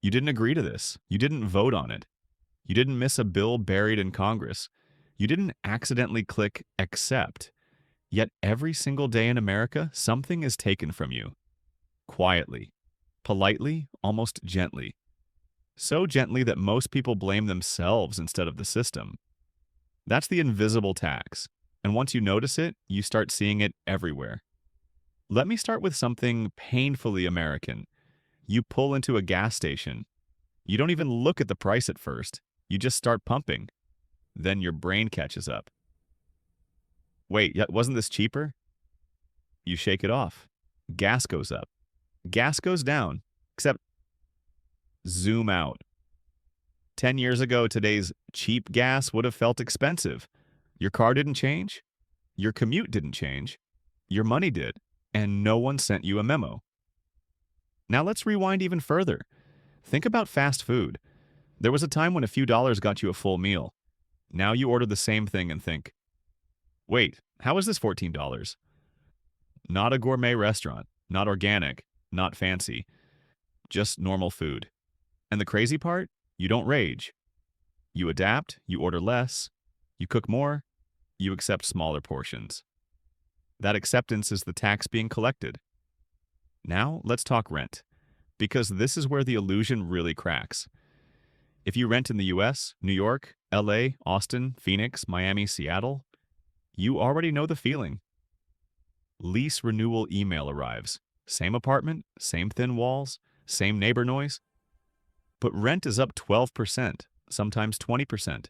You didn't agree to this. You didn't vote on it. You didn't miss a bill buried in Congress. You didn't accidentally click accept. Yet every single day in America, something is taken from you. Quietly, politely, almost gently. So gently that most people blame themselves instead of the system. That's the invisible tax. And once you notice it, you start seeing it everywhere. Let me start with something painfully American. You pull into a gas station. You don't even look at the price at first. You just start pumping. Then your brain catches up. Wait, wasn't this cheaper? You shake it off. Gas goes up. Gas goes down. Except zoom out. 10 years ago, today's cheap gas would have felt expensive. Your car didn't change. Your commute didn't change. Your money did. And no one sent you a memo. Now let's rewind even further. Think about fast food. There was a time when a few dollars got you a full meal. Now you order the same thing and think, wait, how is this $14? Not a gourmet restaurant, not organic, not fancy, just normal food. And the crazy part? You don't rage. You adapt, you order less, you cook more, you accept smaller portions. That acceptance is the tax being collected. Now let's talk rent, because this is where the illusion really cracks. If you rent in the US, New York, LA, Austin, Phoenix, Miami, Seattle, you already know the feeling. Lease renewal email arrives. Same apartment, same thin walls, same neighbor noise. But rent is up 12%, sometimes 20%.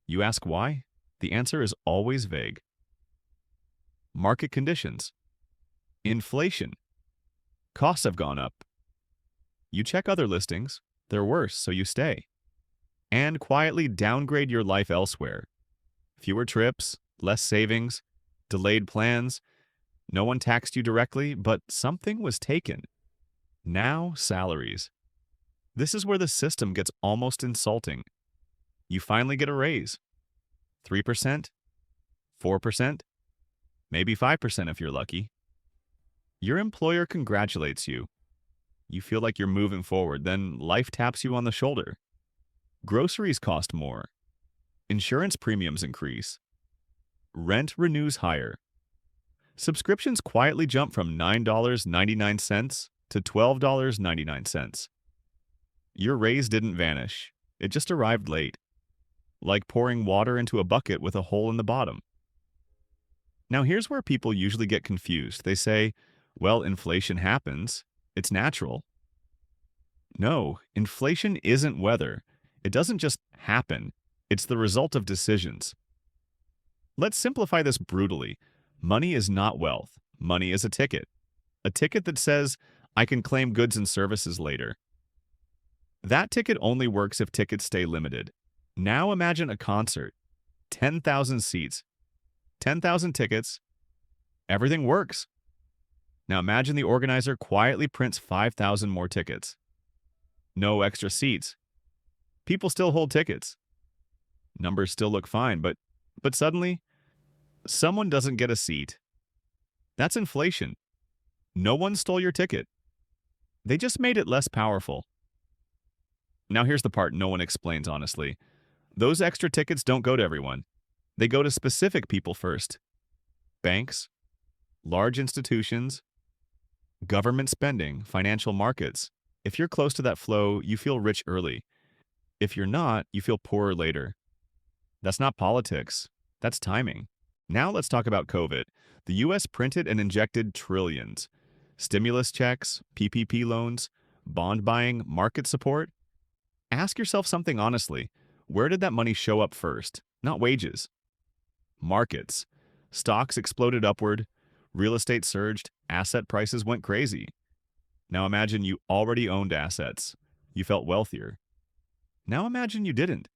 You ask why? The answer is always vague. Market conditions. Inflation. Costs have gone up. You check other listings. They're worse, so you stay. And quietly downgrade your life elsewhere. Fewer trips, less savings, delayed plans. No one taxed you directly, but something was taken. Now, salaries. This is where the system gets almost insulting. You finally get a raise. 3%, 4%, maybe 5% if you're lucky. Your employer congratulates you. You feel like you're moving forward, then life taps you on the shoulder. Groceries cost more. Insurance premiums increase. Rent renews higher. Subscriptions quietly jump from $9.99 to $12.99. Your raise didn't vanish. It just arrived late. Like pouring water into a bucket with a hole in the bottom. Now here's where people usually get confused. They say, well, inflation happens. It's natural. No, inflation isn't weather. It doesn't just happen. It's the result of decisions. Let's simplify this brutally. Money is not wealth. Money is a ticket. A ticket that says, I can claim goods and services later. That ticket only works if tickets stay limited. Now imagine a concert. 10,000 seats. 10,000 tickets. Everything works. Now imagine the organizer quietly prints 5,000 more tickets. No extra seats. People still hold tickets. Numbers still look fine, but suddenly, someone doesn't get a seat. That's inflation. No one stole your ticket. They just made it less powerful. Now here's the part no one explains honestly. Those extra tickets don't go to everyone. They go to specific people first. Banks, large institutions, government spending, financial markets. If you're close to that flow, you feel rich early. If you're not, you feel poorer later. That's not politics. That's timing. Now let's talk about COVID. The US printed and injected trillions. Stimulus checks, PPP loans, bond buying, market support. Ask yourself something honestly. Where did that money show up first? Not wages. Markets. Stocks exploded upward. Real estate surged. Asset prices went crazy. Now imagine you already owned assets. You felt wealthier. Now imagine you didn't.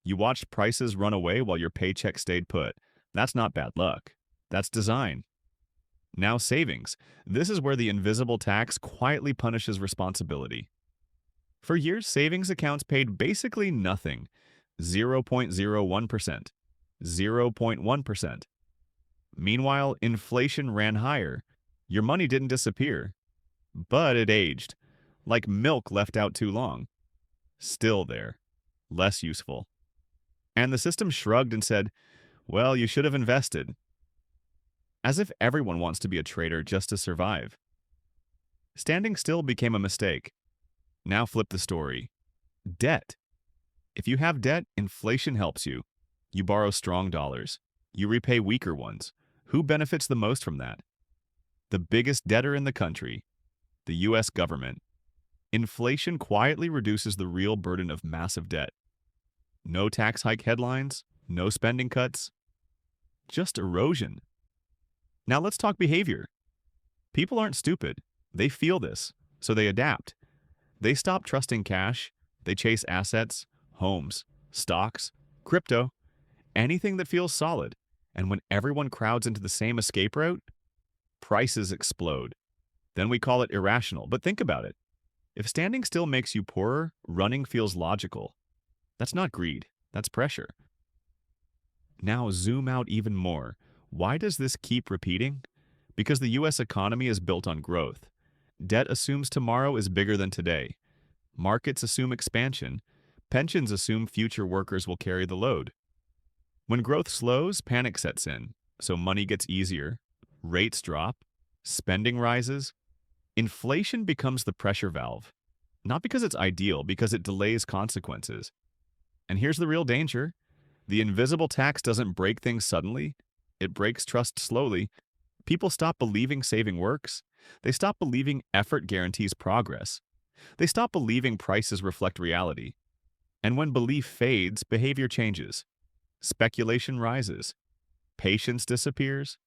You watched prices run away while your paycheck stayed put. That's not bad luck. That's design. Now savings. This is where the invisible tax quietly punishes responsibility. For years, savings accounts paid basically nothing. 0.01%. 0.1%. Meanwhile, inflation ran higher. Your money didn't disappear, but it aged. Like milk left out too long. Still there. Less useful. And the system shrugged and said, well, you should have invested. As if everyone wants to be a trader just to survive. Standing still became a mistake. Now flip the story. Debt. If you have debt, inflation helps you. You borrow strong dollars. You repay weaker ones. Who benefits the most from that? The biggest debtor in the country, the U.S. government. Inflation quietly reduces the real burden of massive debt. No tax hike headlines, no spending cuts, just erosion. Now let's talk behavior. People aren't stupid. They feel this, so they adapt. They stop trusting cash. They chase assets, homes, stocks, crypto, anything that feels solid. And when everyone crowds into the same escape route, prices explode. Then we call it irrational. But think about it. If standing still makes you poorer, running feels logical. That's not greed. That's pressure. Now zoom out even more. Why does this keep repeating? Because the U.S. economy is built on growth. Debt assumes tomorrow is bigger than today. Markets assume expansion. Pensions assume future workers will carry the load. When growth slows, panic sets in. So money gets easier. Rates drop. Spending rises. Inflation becomes the pressure valve. Not because it's ideal, because it delays consequences. And here's the real danger. The invisible tax doesn't break things suddenly. It breaks trust slowly. People stop believing saving works. They stop believing effort guarantees progress. They stop believing prices reflect reality. And when belief fades, behavior changes. Speculation rises. Patience disappears.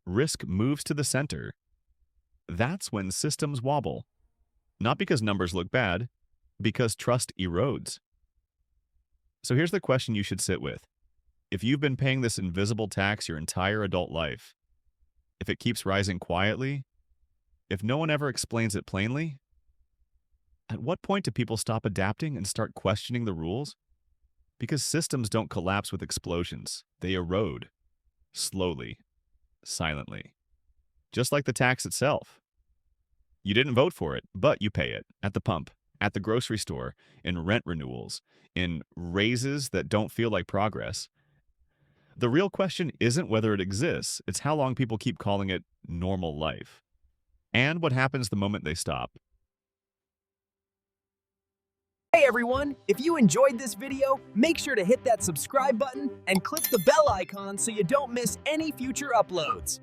Risk moves to the center. That's when systems wobble. Not because numbers look bad, because trust erodes. So here's the question you should sit with. If you've been paying this invisible tax your entire adult life, if it keeps rising quietly, if no one ever explains it plainly, at what point do people stop adapting and start questioning the rules? Because systems don't collapse with explosions. They erode. Slowly. Silently. Just like the tax itself. You didn't vote for it, but you pay it. At the pump, at the grocery store, in rent renewals, in raises that don't feel like progress. The real question isn't whether it exists, it's how long people keep calling it normal life. And what happens the moment they stop. Hey everyone, if you enjoyed this video, make sure to hit that subscribe button and click the bell icon so you don't miss any future uploads.